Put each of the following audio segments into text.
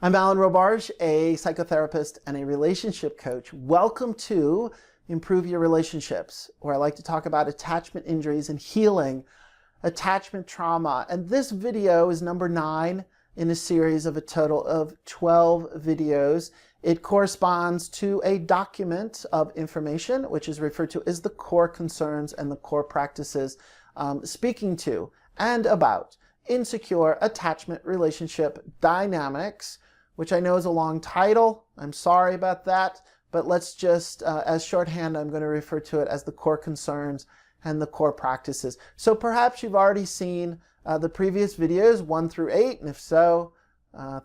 I'm Alan Robarge, a psychotherapist and a relationship coach. Welcome to Improve Your Relationships, where I like to talk about attachment injuries and healing attachment trauma. And this video is number 9 in a series of a total of 12 videos. It corresponds to a document of information, which is referred to as the core concerns and the core practices, speaking to and about insecure attachment relationship dynamics, which I know is a long title. I'm sorry about that, but let's just, as shorthand, I'm going to refer to it as the core concerns and the core practices. So perhaps you've already seen the previous videos 1 through 8, and if so,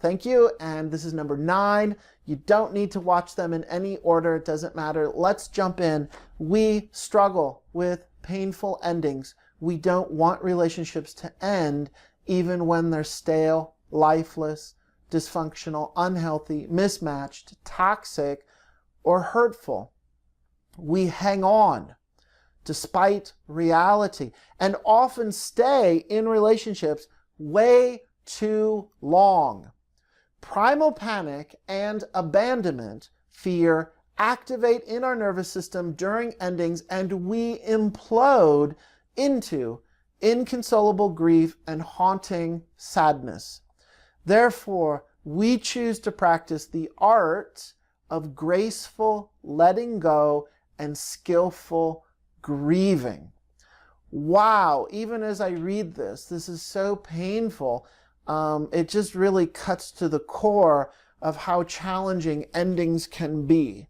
thank you. And this is number 9. You don't need to watch them in any order. It doesn't matter. Let's jump in. We struggle with painful endings. We don't want relationships to end even when they're stale, lifeless, dysfunctional, unhealthy, mismatched, toxic, or hurtful. We hang on despite reality and often stay in relationships way too long. Primal panic and abandonment fear activate in our nervous system during endings, and we implode into inconsolable grief and haunting sadness. Therefore, we choose to practice the art of graceful letting go and skillful grieving. Wow, even as I read this is so painful. It just really cuts to the core of how challenging endings can be.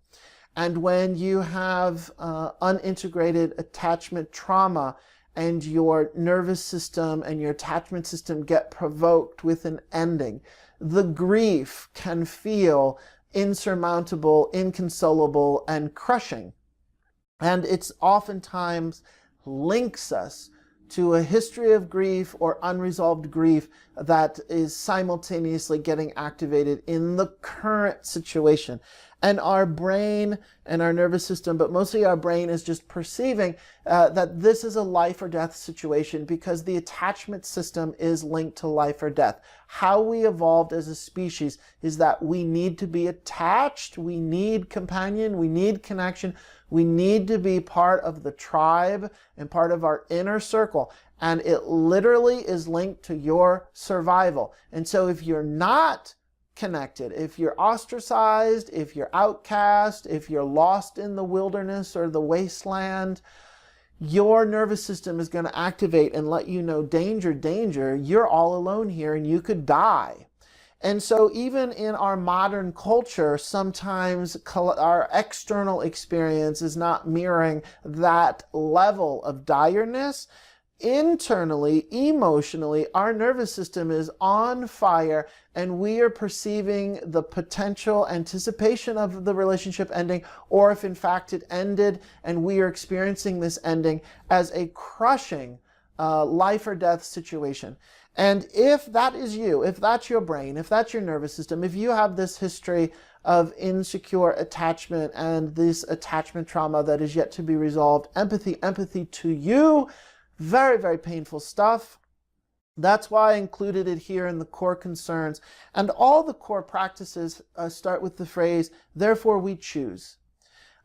And when you have unintegrated attachment trauma, and your nervous system and your attachment system get provoked with an ending, the grief can feel insurmountable, inconsolable, and crushing. And it's oftentimes links us to a history of grief or unresolved grief that is simultaneously getting activated in the current situation. And our brain and our nervous system, but mostly our brain, is just perceiving that this is a life or death situation because the attachment system is linked to life or death. How we evolved as a species is that we need to be attached, we need companion, we need connection, we need to be part of the tribe and part of our inner circle. And it literally is linked to your survival. And so if you're not connected, if you're ostracized, if you're outcast, if you're lost in the wilderness or the wasteland, your nervous system is going to activate and let you know, danger, danger, you're all alone here and you could die. And so even in our modern culture, sometimes our external experience is not mirroring that level of direness. Internally, emotionally, our nervous system is on fire, and we are perceiving the potential anticipation of the relationship ending, or if in fact it ended and we are experiencing this ending as a crushing life or death situation. And if that is you, if that's your brain, if that's your nervous system, if you have this history of insecure attachment and this attachment trauma that is yet to be resolved, empathy to you, very, very painful stuff. That's why I included it here in the core concerns. And all the core practices start with the phrase, therefore we choose,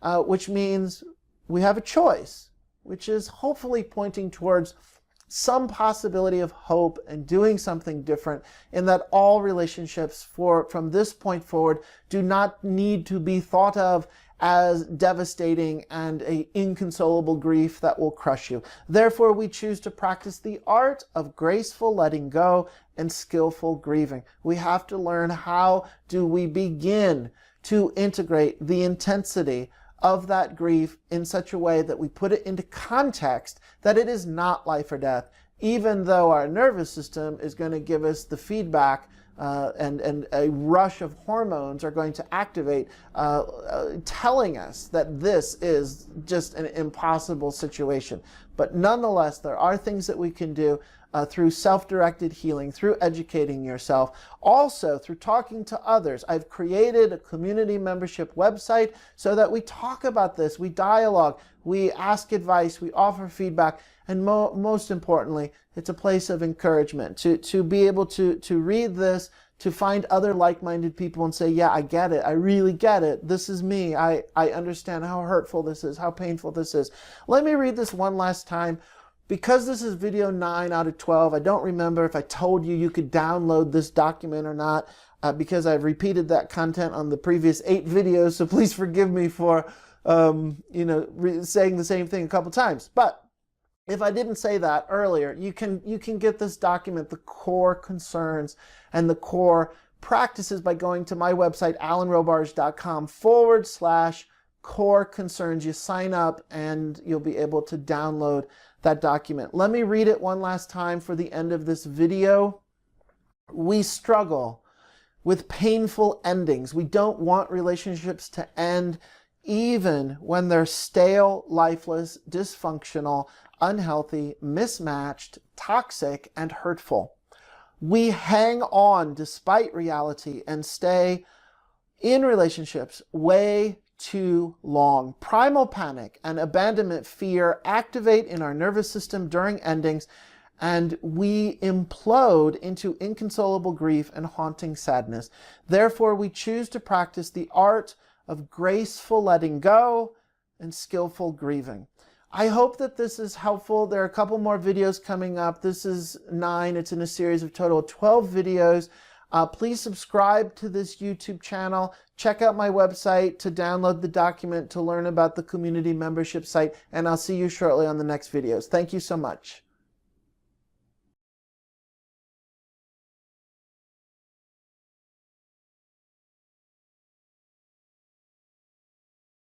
which means we have a choice, which is hopefully pointing towards some possibility of hope and doing something different, in that all relationships from this point forward do not need to be thought of as devastating and an inconsolable grief that will crush you. Therefore, we choose to practice the art of graceful letting go and skillful grieving. We have to learn, how do we begin to integrate the intensity of that grief in such a way that we put it into context that it is not life or death, even though our nervous system is going to give us the feedback and a rush of hormones are going to activate, telling us that this is just an impossible situation. But nonetheless, there are things that we can do through self-directed healing, through educating yourself, also through talking to others. I've created a community membership website so that we talk about this, we dialogue, we ask advice, we offer feedback, and most importantly, it's a place of encouragement to be able to read this, to find other like-minded people and say, yeah, I get it. I really get it. This is me. I understand how hurtful this is, how painful this is. Let me read this one last time. Because this is video 9 out of 12, I don't remember if I told you you could download this document or not, because I've repeated that content on the previous 8 videos, so please forgive me for saying the same thing a couple times. But if I didn't say that earlier, you can get this document, the core concerns and the core practices, by going to my website, alanrobarge.com/core concerns. You sign up and you'll be able to download that document. Let me read it one last time for the end of this video. We struggle with painful endings. We don't want relationships to end, even when they're stale, lifeless, dysfunctional, unhealthy, mismatched, toxic, and hurtful. We hang on despite reality and stay in relationships way too long. Primal panic and abandonment fear activate in our nervous system during endings, and we implode into inconsolable grief and haunting sadness. Therefore, we choose to practice the art of graceful letting go and skillful grieving. I hope that this is helpful. There are a couple more videos coming up. This is 9. It's in a series of total 12 videos. Please subscribe to this YouTube channel. Check out my website to download the document, to learn about the community membership site, and I'll see you shortly on the next videos. Thank you so much.